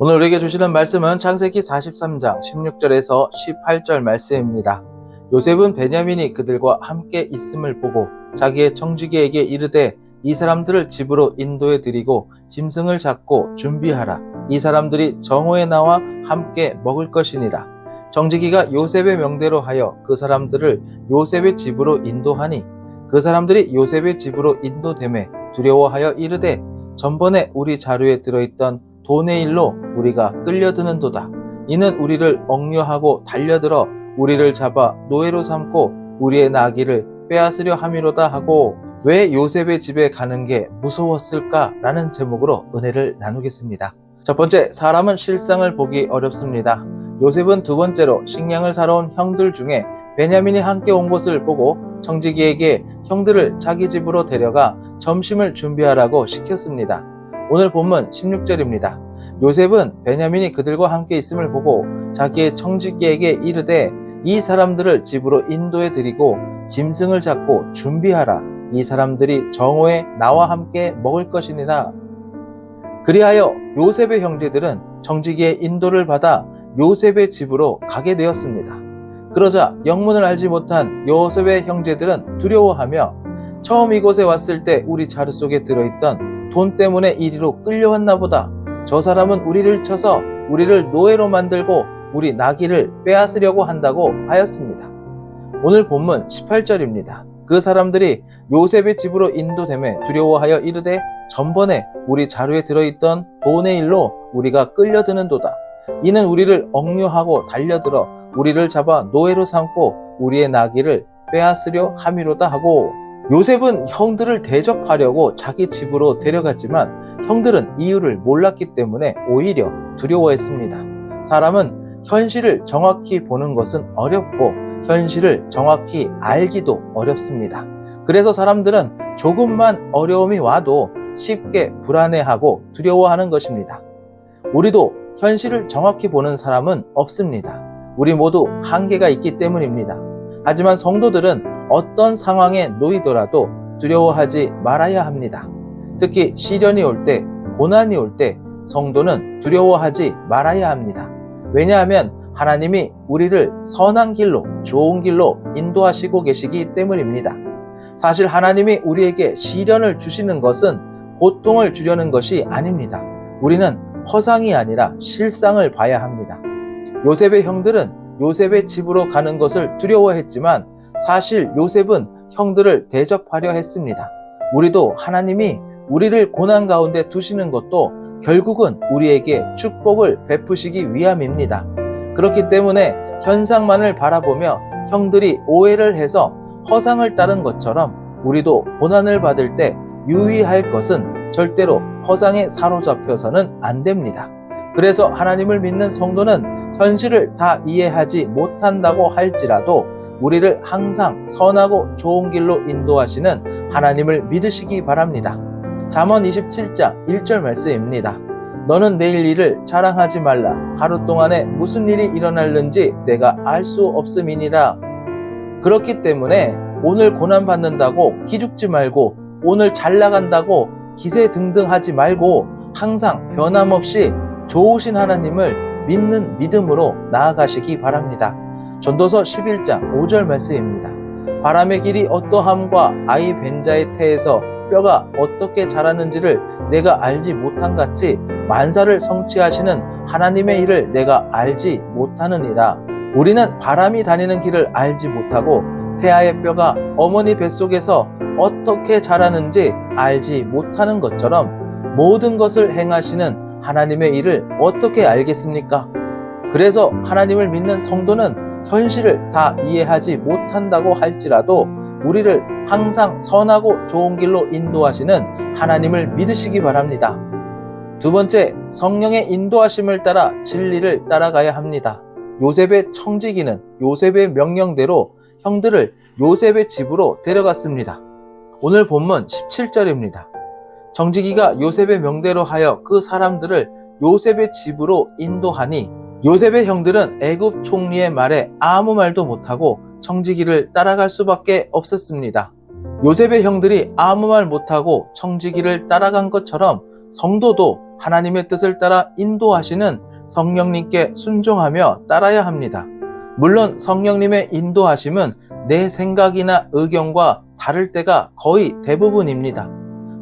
오늘 우리에게 주시는 말씀은 창세기 43장 16절에서 18절 말씀입니다. 요셉은 베냐민이 그들과 함께 있음을 보고 자기의 청지기에게 이르되 이 사람들을 집으로 인도해 드리고 짐승을 잡고 준비하라. 이 사람들이 정오에 나와 함께 먹을 것이니라. 청지기가 요셉의 명대로 하여 그 사람들을 요셉의 집으로 인도하니 그 사람들이 요셉의 집으로 인도되매 두려워하여 이르되 전번에 우리 자루에 들어있던 돈의 일로 우리가 끌려드는도다. 이는 우리를 억류하고 달려들어 우리를 잡아 노예로 삼고 우리의 나귀를 빼앗으려 함이로다 하고 왜 요셉의 집에 가는 게 무서웠을까? 라는 제목으로 은혜를 나누겠습니다. 첫 번째, 사람은 실상을 보기 어렵습니다. 요셉은 두 번째로 식량을 사러 온 형들 중에 베냐민이 함께 온 것을 보고 청지기에게 형들을 자기 집으로 데려가 점심을 준비하라고 시켰습니다. 오늘 본문 16절입니다. 요셉은 베냐민이 그들과 함께 있음을 보고 자기의 청지기에게 이르되 이 사람들을 집으로 인도해 드리고 짐승을 잡고 준비하라. 이 사람들이 정오에 나와 함께 먹을 것이니라. 그리하여 요셉의 형제들은 청지기의 인도를 받아 요셉의 집으로 가게 되었습니다. 그러자 영문을 알지 못한 요셉의 형제들은 두려워하며 처음 이곳에 왔을 때 우리 자루 속에 들어있던 돈 때문에 이리로 끌려왔나 보다. 저 사람은 우리를 쳐서 우리를 노예로 만들고 우리 나귀를 빼앗으려고 한다고 하였습니다. 오늘 본문 18절입니다. 그 사람들이 요셉의 집으로 인도되매 두려워하여 이르되 전번에 우리 자루에 들어있던 돈의 일로 우리가 끌려드는도다. 이는 우리를 억류하고 달려들어 우리를 잡아 노예로 삼고 우리의 나귀를 빼앗으려 함이로다 하고 요셉은 형들을 대접하려고 자기 집으로 데려갔지만 형들은 이유를 몰랐기 때문에 오히려 두려워했습니다. 사람은 현실을 정확히 보는 것은 어렵고 현실을 정확히 알기도 어렵습니다. 그래서 사람들은 조금만 어려움이 와도 쉽게 불안해하고 두려워하는 것입니다. 우리도 현실을 정확히 보는 사람은 없습니다. 우리 모두 한계가 있기 때문입니다. 하지만 성도들은 어떤 상황에 놓이더라도 두려워하지 말아야 합니다. 특히 시련이 올 때, 고난이 올 때 성도는 두려워하지 말아야 합니다. 왜냐하면 하나님이 우리를 선한 길로, 좋은 길로 인도하시고 계시기 때문입니다. 사실 하나님이 우리에게 시련을 주시는 것은 고통을 주려는 것이 아닙니다. 우리는 허상이 아니라 실상을 봐야 합니다. 요셉의 형들은 요셉의 집으로 가는 것을 두려워했지만 사실 요셉은 형들을 대접하려 했습니다. 우리도 하나님이 우리를 고난 가운데 두시는 것도 결국은 우리에게 축복을 베푸시기 위함입니다. 그렇기 때문에 현상만을 바라보며 형들이 오해를 해서 허상을 따른 것처럼 우리도 고난을 받을 때 유의할 것은 절대로 허상에 사로잡혀서는 안 됩니다. 그래서 하나님을 믿는 성도는 현실을 다 이해하지 못한다고 할지라도 우리를 항상 선하고 좋은 길로 인도하시는 하나님을 믿으시기 바랍니다. 잠언 27장 1절 말씀입니다. 너는 내일 일을 자랑하지 말라. 하루 동안에 무슨 일이 일어날는지 내가 알 수 없음이니라. 그렇기 때문에 오늘 고난받는다고 기죽지 말고 오늘 잘 나간다고 기세등등하지 말고 항상 변함없이 좋으신 하나님을 믿는 믿음으로 나아가시기 바랍니다. 전도서 11장 5절 말씀입니다. 바람의 길이 어떠함과 아이 벤자의 태에서 뼈가 어떻게 자라는지를 내가 알지 못한 같이 만사를 성취하시는 하나님의 일을 내가 알지 못하느니라. 우리는 바람이 다니는 길을 알지 못하고 태아의 뼈가 어머니 뱃속에서 어떻게 자라는지 알지 못하는 것처럼 모든 것을 행하시는 하나님의 일을 어떻게 알겠습니까? 그래서 하나님을 믿는 성도는 현실을 다 이해하지 못한다고 할지라도 우리를 항상 선하고 좋은 길로 인도하시는 하나님을 믿으시기 바랍니다. 두 번째, 성령의 인도하심을 따라 진리를 따라가야 합니다. 요셉의 청지기는 요셉의 명령대로 형들을 요셉의 집으로 데려갔습니다. 오늘 본문 17절입니다. 청지기가 요셉의 명대로 하여 그 사람들을 요셉의 집으로 인도하니 요셉의 형들은 애굽 총리의 말에 아무 말도 못하고 청지기를 따라갈 수밖에 없었습니다. 요셉의 형들이 아무 말 못하고 청지기를 따라간 것처럼 성도도 하나님의 뜻을 따라 인도하시는 성령님께 순종하며 따라야 합니다. 물론 성령님의 인도하심은 내 생각이나 의견과 다를 때가 거의 대부분입니다.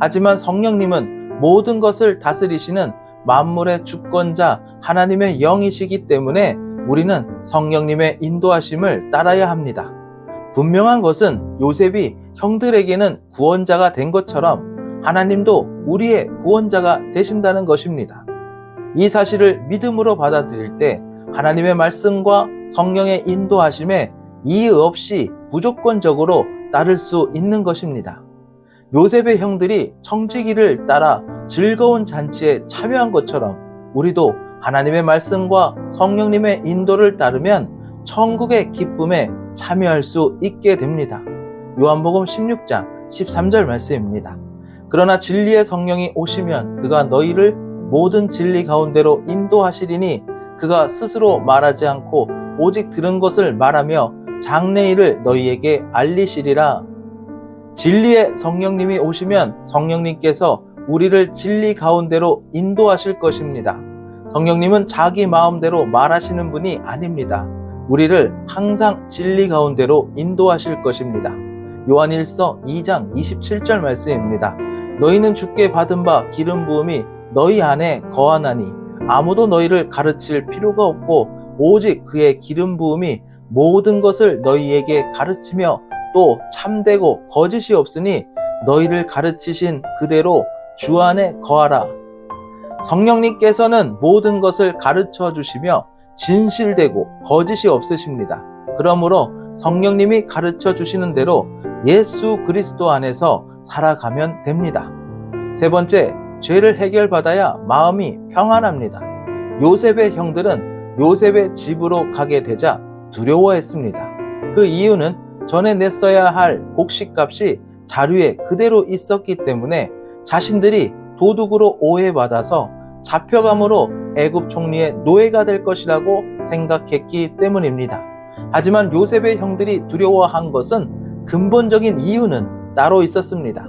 하지만 성령님은 모든 것을 다스리시는 만물의 주권자 하나님의 영이시기 때문에 우리는 성령님의 인도하심을 따라야 합니다. 분명한 것은 요셉이 형들에게는 구원자가 된 것처럼 하나님도 우리의 구원자가 되신다는 것입니다. 이 사실을 믿음으로 받아들일 때 하나님의 말씀과 성령의 인도하심에 이의 없이 무조건적으로 따를 수 있는 것입니다. 요셉의 형들이 청지기를 따라 즐거운 잔치에 참여한 것처럼 우리도 하나님의 말씀과 성령님의 인도를 따르면 천국의 기쁨에 참여할 수 있게 됩니다. 요한복음 16장 13절 말씀입니다. 그러나 진리의 성령이 오시면 그가 너희를 모든 진리 가운데로 인도하시리니 그가 스스로 말하지 않고 오직 들은 것을 말하며 장래일을 너희에게 알리시리라. 진리의 성령님이 오시면 성령님께서 우리를 진리 가운데로 인도하실 것입니다. 성령님은 자기 마음대로 말하시는 분이 아닙니다. 우리를 항상 진리 가운데로 인도하실 것입니다. 요한일서 2장 27절 말씀입니다. 너희는 주께 받은 바 기름 부음이 너희 안에 거하나니 아무도 너희를 가르칠 필요가 없고 오직 그의 기름 부음이 모든 것을 너희에게 가르치며 또 참되고 거짓이 없으니 너희를 가르치신 그대로 주 안에 거하라. 성령님께서는 모든 것을 가르쳐 주시며 진실되고 거짓이 없으십니다. 그러므로 성령님이 가르쳐 주시는 대로 예수 그리스도 안에서 살아가면 됩니다. 세 번째, 죄를 해결받아야 마음이 평안합니다. 요셉의 형들은 요셉의 집으로 가게 되자 두려워했습니다. 그 이유는 전에 냈어야 할 곡식값이 자료에 그대로 있었기 때문에 자신들이 도둑으로 오해받아서 잡혀감으로 애굽 총리의 노예가 될 것이라고 생각했기 때문입니다. 하지만 요셉의 형들이 두려워한 것은 근본적인 이유는 따로 있었습니다.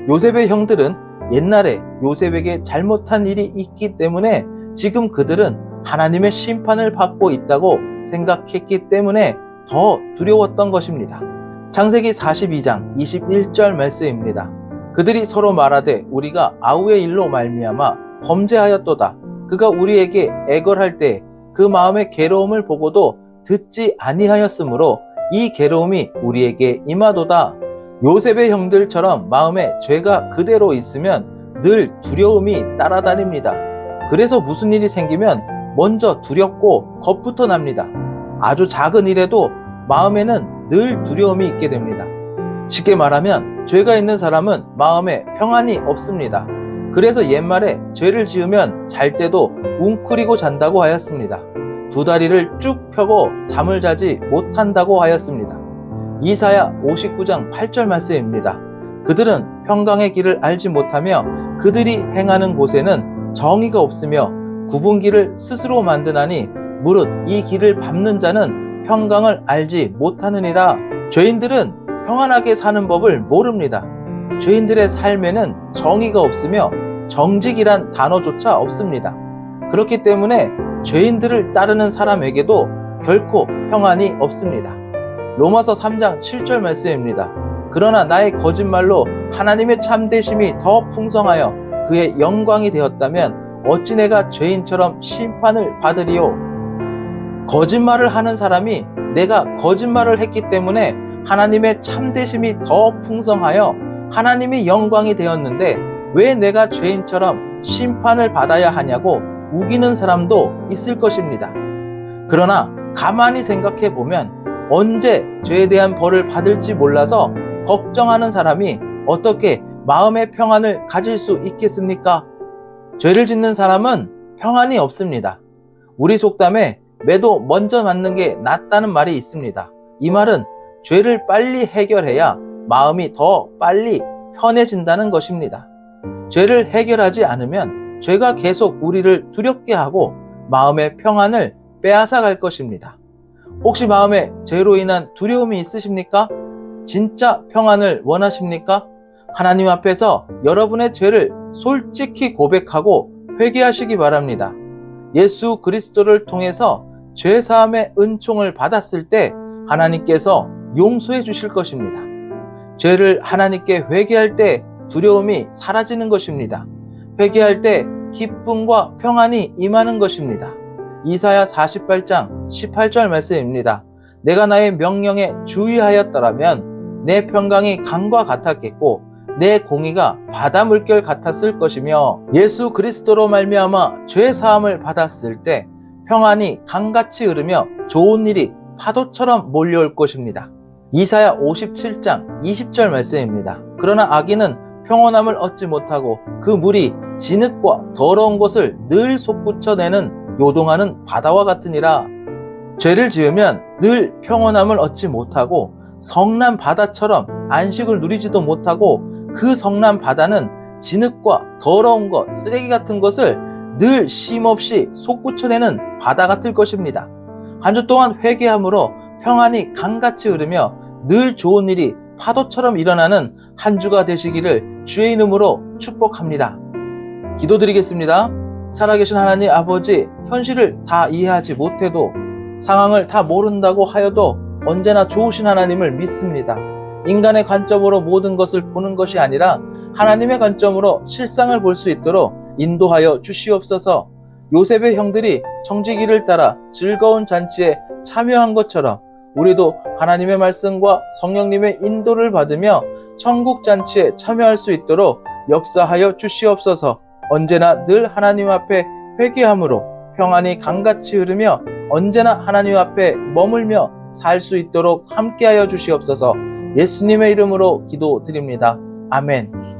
요셉의 형들은 옛날에 요셉에게 잘못한 일이 있기 때문에 지금 그들은 하나님의 심판을 받고 있다고 생각했기 때문에 더 두려웠던 것입니다. 창세기 42장 21절 말씀입니다. 그들이 서로 말하되 우리가 아우의 일로 말미암아 범죄하였도다. 그가 우리에게 애걸할 때 그 마음의 괴로움을 보고도 듣지 아니하였으므로 이 괴로움이 우리에게 임하도다. 요셉의 형들처럼 마음에 죄가 그대로 있으면 늘 두려움이 따라다닙니다. 그래서 무슨 일이 생기면 먼저 두렵고 겁부터 납니다. 아주 작은 일에도 마음에는 늘 두려움이 있게 됩니다. 쉽게 말하면 죄가 있는 사람은 마음에 평안이 없습니다. 그래서 옛말에 죄를 지으면 잘 때도 웅크리고 잔다고 하였습니다. 두 다리를 쭉 펴고 잠을 자지 못한다고 하였습니다. 이사야 59장 8절 말씀입니다. 그들은 평강의 길을 알지 못하며 그들이 행하는 곳에는 정의가 없으며 굽은 길을 스스로 만드나니 무릇 이 길을 밟는 자는 평강을 알지 못하느니라. 죄인들은 평안하게 사는 법을 모릅니다. 죄인들의 삶에는 정의가 없으며 정직이란 단어조차 없습니다. 그렇기 때문에 죄인들을 따르는 사람에게도 결코 평안이 없습니다. 로마서 3장 7절 말씀입니다. 그러나 나의 거짓말로 하나님의 참되심이 더 풍성하여 그의 영광이 되었다면 어찌 내가 죄인처럼 심판을 받으리요. 거짓말을 하는 사람이 내가 거짓말을 했기 때문에 하나님의 참되심이 더 풍성하여 하나님의 영광이 되었는데 왜 내가 죄인처럼 심판을 받아야 하냐고 우기는 사람도 있을 것입니다. 그러나 가만히 생각해 보면 언제 죄에 대한 벌을 받을지 몰라서 걱정하는 사람이 어떻게 마음의 평안을 가질 수 있겠습니까? 죄를 짓는 사람은 평안이 없습니다. 우리 속담에 매도 먼저 맞는 게 낫다는 말이 있습니다. 이 말은 죄를 빨리 해결해야 마음이 더 빨리 편해진다는 것입니다. 죄를 해결하지 않으면 죄가 계속 우리를 두렵게 하고 마음의 평안을 빼앗아 갈 것입니다. 혹시 마음에 죄로 인한 두려움이 있으십니까? 진짜 평안을 원하십니까? 하나님 앞에서 여러분의 죄를 솔직히 고백하고 회개하시기 바랍니다. 예수 그리스도를 통해서 죄사함의 은총을 받았을 때 하나님께서 용서해 주실 것입니다. 죄를 하나님께 회개할 때 두려움이 사라지는 것입니다. 회개할 때 기쁨과 평안이 임하는 것입니다. 이사야 48장 18절 말씀입니다. 내가 나의 명령에 주의하였더라면 내 평강이 강과 같았겠고 내 공의가 바다 물결 같았을 것이며, 예수 그리스도로 말미암아 죄 사함을 받았을 때 평안이 강같이 흐르며 좋은 일이 파도처럼 몰려올 것입니다. 이사야 57장 20절 말씀입니다. 그러나 악인은 평온함을 얻지 못하고 그 물이 진흙과 더러운 것을 늘 솟구쳐내는 요동하는 바다와 같으니라. 죄를 지으면 늘 평온함을 얻지 못하고 성난 바다처럼 안식을 누리지도 못하고, 그 성난 바다는 진흙과 더러운 것, 쓰레기 같은 것을 늘 쉼없이 솟구쳐내는 바다 같을 것입니다. 한 주 동안 회개함으로 평안이 강같이 흐르며 늘 좋은 일이 파도처럼 일어나는 한 주가 되시기를 주의 이름으로 축복합니다. 기도드리겠습니다. 살아계신 하나님 아버지, 현실을 다 이해하지 못해도, 상황을 다 모른다고 하여도 언제나 좋으신 하나님을 믿습니다. 인간의 관점으로 모든 것을 보는 것이 아니라 하나님의 관점으로 실상을 볼 수 있도록 인도하여 주시옵소서. 요셉의 형들이 청지기를 따라 즐거운 잔치에 참여한 것처럼 우리도 하나님의 말씀과 성령님의 인도를 받으며 천국 잔치에 참여할 수 있도록 역사하여 주시옵소서. 언제나 늘 하나님 앞에 회개함으로 평안이 강같이 흐르며 언제나 하나님 앞에 머물며 살 수 있도록 함께하여 주시옵소서. 예수님의 이름으로 기도드립니다. 아멘.